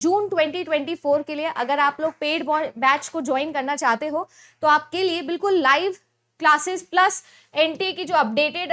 जून 2024 के लिए अगर आप लोग पेड बैच को ज्वाइन करना चाहते हो तो आपके लिए बिल्कुल लाइव क्लासेस प्लस एनटीए की जो अपडेटेड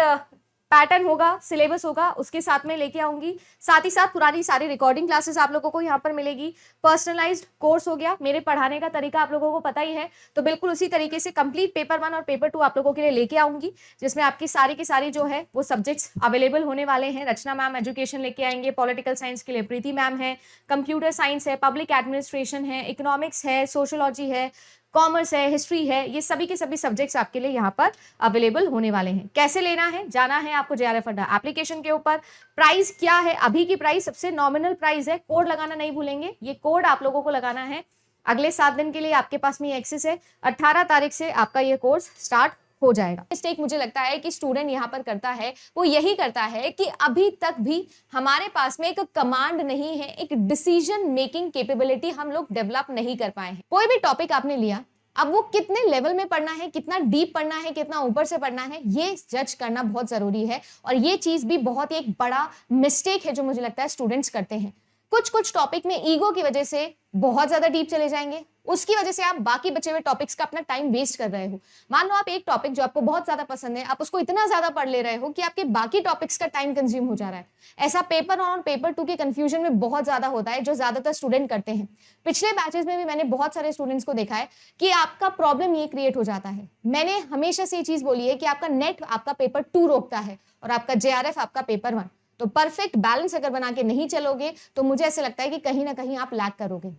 पैटर्न होगा, सिलेबस होगा, उसके साथ में लेके आऊंगी। साथ ही साथ पुरानी सारी रिकॉर्डिंग क्लासेस आप लोगों को यहाँ पर मिलेगी। पर्सनलाइज्ड कोर्स हो गया, मेरे पढ़ाने का तरीका आप लोगों को पता ही है, तो बिल्कुल उसी तरीके से कंप्लीट पेपर 1 और पेपर 2 आप लोगों के लिए लेके आऊंगी, जिसमें आपकी सारी की सारी जो है वो सब्जेक्ट्स अवेलेबल होने वाले हैं। रचना मैम एजुकेशन लेके आएंगे, पॉलिटिकल साइंस के लिए प्रीति मैम है, कंप्यूटर साइंस है, पब्लिक एडमिनिस्ट्रेशन है, इकोनॉमिक्स है, सोशियोलॉजी है, कॉमर्स है, हिस्ट्री है, ये सभी के सभी सब्जेक्ट्स आपके लिए यहाँ पर अवेलेबल होने वाले हैं। कैसे लेना है, जाना है आपको जेआरएफ अड्डा एप्लीकेशन के ऊपर। प्राइस क्या है, अभी की प्राइस सबसे नॉमिनल प्राइस है, कोड लगाना नहीं भूलेंगे, ये कोड आप लोगों को लगाना है। अगले 7 दिन के लिए आपके पास में एक्सेस है, 18 तारीख से आपका ये कोर्स स्टार्ट हो जाएगा। मिस्टेक मुझे लगता है कि स्टूडेंट यहाँ पर करता है वो यही करता है कि अभी तक भी हमारे पास में एक कमांड नहीं है, एक डिसीजन मेकिंग कैपेबिलिटी हम लोग डेवलप नहीं कर पाए हैं। कोई भी टॉपिक आपने लिया, अब वो कितने लेवल में पढ़ना है, कितना डीप पढ़ना है, कितना ऊपर से पढ़ना है, ये जज करना बहुत जरूरी है। और ये चीज भी बहुत ही एक बड़ा मिस्टेक है जो मुझे लगता है स्टूडेंट्स करते हैं। कुछ टॉपिक में ईगो की वजह से बहुत ज्यादा डीप चले जाएंगे, उसकी वजह से आप बाकी बचे हुए टॉपिक्स का अपना टाइम वेस्ट कर रहे हो। मान लो आप एक टॉपिक जो आपको बहुत ज्यादा पसंद है, आप उसको इतना ज्यादा पढ़ ले रहे हो कि आपके बाकी टॉपिक्स का टाइम कंज्यूम हो जा रहा है। ऐसा पेपर 1 और पेपर 2 के कंफ्यूजन में बहुत ज्यादा होता है, जो ज्यादातर स्टूडेंट करते हैं। पिछले बैचेस में भी मैंने बहुत सारे स्टूडेंट्स को देखा है कि आपका प्रॉब्लम ये क्रिएट हो जाता है। मैंने हमेशा से ये चीज बोली है कि आपका नेट आपका पेपर 2 रोकता है और आपका जेआरएफ आपका पेपर 1। तो परफेक्ट बैलेंस अगर बना के नहीं चलोगे तो मुझे ऐसे लगता है कि कहीं ना कहीं आप लैग करोगे।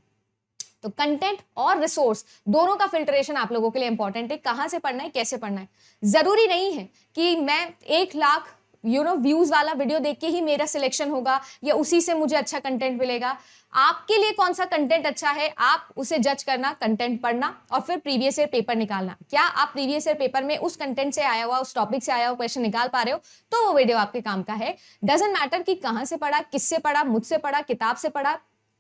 तो कंटेंट और रिसोर्स दोनों का फिल्ट्रेशन आप लोगों के लिए इंपॉर्टेंट है। कहां से पढ़ना है, कैसे पढ़ना है। जरूरी नहीं है कि मैं 1 लाख व्यूज वाला वीडियो देख के ही मेरा सिलेक्शन होगा या उसी से मुझे अच्छा कंटेंट मिलेगा। आपके लिए कौन सा कंटेंट अच्छा है, आप उसे जज करना, कंटेंट पढ़ना और फिर प्रीवियस ईयर पेपर निकालना। क्या आप प्रीवियस ईयर पेपर में उस कंटेंट से आया हुआ, उस टॉपिक से आया हुआ क्वेश्चन निकाल पा रहे हो, तो वो वीडियो आपके काम का है। डजंट मैटर कि कहां से पढ़ा, किससे पढ़ा, मुझसे पढ़ा, किताब से पढ़ा,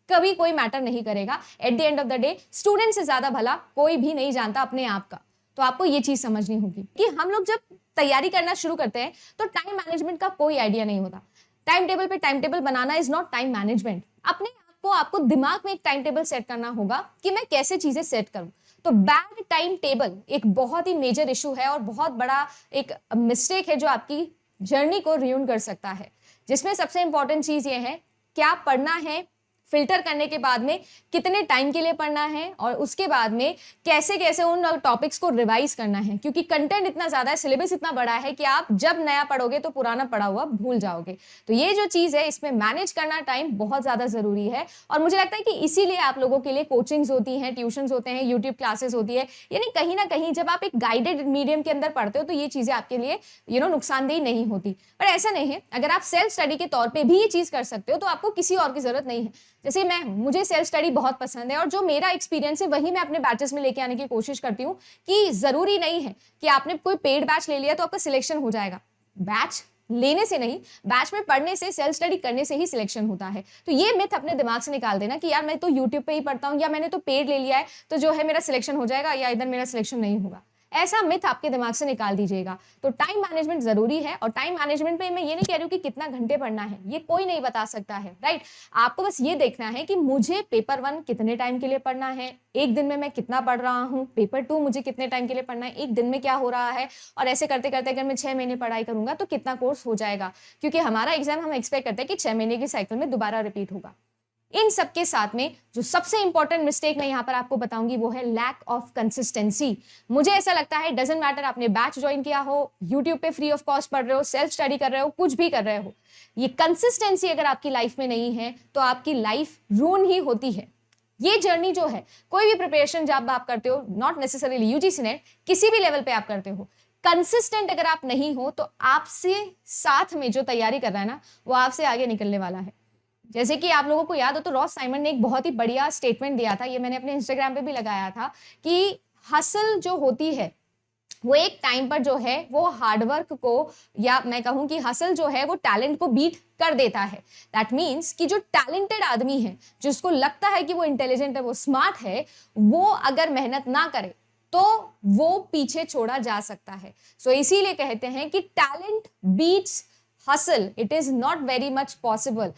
कभी कोई मैटर नहीं करेगा। At the end of the day student से ज्यादा भला कोई भी नहीं जानता अपने आप का। तो आपको ये चीज समझनी होगी कि हम लोग जब तैयारी करना शुरू करते हैं तो टाइम मैनेजमेंट का कोई आइडिया नहीं होता। टाइम टेबल पे time table banana is not time management. अपने आप को आपको दिमाग में एक टाइम टेबल सेट करना होगा कि मैं कैसे चीजें सेट करूं। तो बैड टाइम टेबल एक बहुत ही मेजर इशू है और बहुत बड़ा एक मिस्टेक है जो आपकी जर्नी को रियून कर सकता है। जिसमें सबसे इंपॉर्टेंट चीज ये है, क्या पढ़ना है, फिल्टर करने के बाद में कितने टाइम के लिए पढ़ना है और उसके बाद में कैसे कैसे उन टॉपिक्स को रिवाइज करना है। क्योंकि कंटेंट इतना ज्यादा है, सिलेबस इतना बड़ा है कि आप जब नया पढ़ोगे तो पुराना पढ़ा हुआ भूल जाओगे। तो ये जो चीज है, इसमें मैनेज करना टाइम बहुत ज्यादा जरूरी है। और मुझे लगता है कि इसीलिए आप लोगों के लिए कोचिंग्स होती हैं, ट्यूशंस होते हैं, यूट्यूब क्लासेस होती है। यानी कहीं ना कहीं जब आप एक गाइडेड मीडियम के अंदर पढ़ते हो तो ये चीजें आपके लिए नुकसानदेह नहीं होती। पर ऐसा नहीं है, अगर आप सेल्फ स्टडी के तौर पर भी ये चीज कर सकते हो तो आपको किसी और की जरूरत नहीं है। जैसे मुझे सेल्फ स्टडी बहुत पसंद है और जो मेरा एक्सपीरियंस है वही मैं अपने बैचेस में लेके आने की कोशिश करती हूँ कि जरूरी नहीं है कि आपने कोई पेड बैच ले लिया तो आपका सिलेक्शन हो जाएगा। बैच लेने से नहीं, बैच में पढ़ने से, सेल्फ स्टडी करने से ही सिलेक्शन होता है। तो ये मिथ अपने दिमाग से निकाल देना कि यार मैं तो यूट्यूब पे ही पढ़ता हूँ या मैंने तो पेड ले लिया है तो जो है मेरा सिलेक्शन हो जाएगा या इधर मेरा सिलेक्शन नहीं होगा। ऐसा मिथ आपके दिमाग से निकाल दीजिएगा। तो टाइम मैनेजमेंट जरूरी है और टाइम मैनेजमेंट पे मैं ये नहीं कह रही हूँ कि कितना घंटे पढ़ना है, ये कोई नहीं बता सकता है, राइट। आपको बस ये देखना है कि मुझे पेपर 1 कितने टाइम के लिए पढ़ना है, एक दिन में मैं कितना पढ़ रहा हूँ, पेपर 2 मुझे कितने टाइम के लिए पढ़ना है, एक दिन में क्या हो रहा है। और ऐसे करते करते अगर मैं 6 महीने पढ़ाई करूंगा तो कितना कोर्स हो जाएगा। क्योंकि हमारा एग्जाम हम एक्सपेक्ट करते हैं कि 6 महीने की साइकिल में दोबारा रिपीट होगा। इन सबके साथ में जो सबसे इंपॉर्टेंट मिस्टेक मैं यहां पर आपको बताऊंगी वो है लैक ऑफ कंसिस्टेंसी। मुझे ऐसा लगता है डजंट मैटर आपने बैच ज्वाइन किया हो, यूट्यूब पे फ्री ऑफ कॉस्ट पढ़ रहे हो, सेल्फ स्टडी कर रहे हो, कुछ भी कर रहे हो, ये कंसिस्टेंसी अगर आपकी लाइफ में नहीं है तो आपकी लाइफ रून ही होती है। ये जर्नी जो है, कोई भी प्रिपरेशन जब आप करते हो, नॉट नेसेसरीली यूजीसी नेट, किसी भी लेवल पे आप करते हो, कंसिस्टेंट अगर आप नहीं हो तो आपसे साथ में जो तैयारी कर रहा है ना वो आपसे आगे निकलने वाला है। जैसे कि आप लोगों को याद हो तो रॉस साइमन ने एक बहुत ही बढ़िया स्टेटमेंट दिया था, ये मैंने अपने इंस्टाग्राम पे भी लगाया था, कि हसल जो होती है वो एक टाइम पर जो है वो हार्डवर्क को, या मैं कहूं कि हसल जो है वो टैलेंट को बीट कर देता है। दैट मीन्स कि जो टैलेंटेड आदमी है, जिसको लगता है कि वो इंटेलिजेंट है, वो स्मार्ट है, वो अगर मेहनत ना करे तो वो पीछे छोड़ा जा सकता है। सो इसीलिए कहते हैं कि talent beats hustle, it is not very much possible.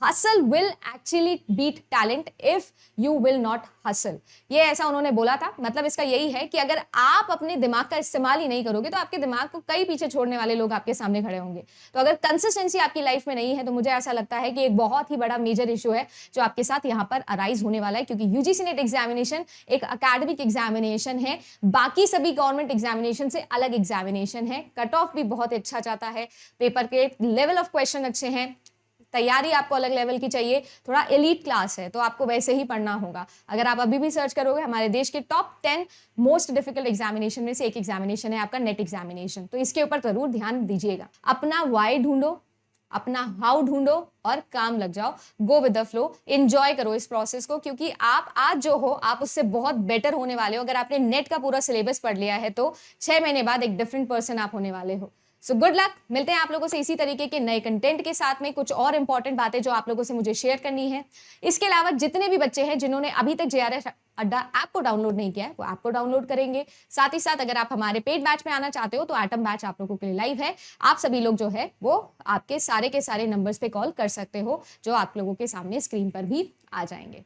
Hustle will actually beat talent if you will not hustle. ये ऐसा उन्होंने बोला था। मतलब इसका यही है कि अगर आप अपने दिमाग का इस्तेमाल ही नहीं करोगे तो आपके दिमाग को कई पीछे छोड़ने वाले लोग आपके सामने खड़े होंगे। तो अगर कंसिस्टेंसी आपकी लाइफ में नहीं है तो मुझे ऐसा लगता है कि एक बहुत ही बड़ा मेजर इशू है जो आपके साथ यहाँ पर अराइज होने वाला है, क्योंकि यूजीसी नेट एग्जामिनेशन एक अकेडमिक एग्जामिनेशन है, बाकी सभी गवर्नमेंट एग्जामिनेशन से अलग एग्जामिनेशन है। कट ऑफ भी बहुत अच्छा जाता है, पेपर के लेवल ऑफ क्वेश्चन अच्छे हैं, तैयारी आपको अलग लेवल की चाहिए, थोड़ा एलीट क्लास है तो आपको वैसे ही पढ़ना होगा। अगर आप अभी भी सर्च करोगे हमारे देश के टॉप 10 मोस्ट डिफिकल्ट एग्जामिनेशन में से एक एग्जामिनेशन है आपका नेट एग्जामिनेशन, तो इसके ऊपर जरूर ध्यान दीजिएगा। अपना वाई ढूंढो, अपना हाउ ढूंढो और काम लग जाओ, go with the flow, enjoy करो इस प्रोसेस को, क्योंकि आप आज जो हो आप उससे बहुत बेटर होने वाले हो। अगर आपने नेट का पूरा सिलेबस पढ़ लिया है तो 6 महीने बाद एक डिफरेंट पर्सन आप होने वाले हो। So good luck. मिलते हैं आप लोगों से इसी तरीके के नए कंटेंट के साथ में, कुछ और इंपॉर्टेंट बातें जो आप लोगों से मुझे शेयर करनी है। इसके अलावा जितने भी बच्चे हैं जिन्होंने अभी तक JRF अड्डा ऐप को डाउनलोड नहीं किया है वो ऐप को डाउनलोड करेंगे। साथ ही साथ अगर आप हमारे पेड बैच में आना चाहते हो तो एटम बैच आप लोगों के लिए लाइव है। आप सभी लोग जो है वो आपके सारे के सारे नंबर्स पे कॉल कर सकते हो जो आप लोगों के सामने स्क्रीन पर भी आ जाएंगे।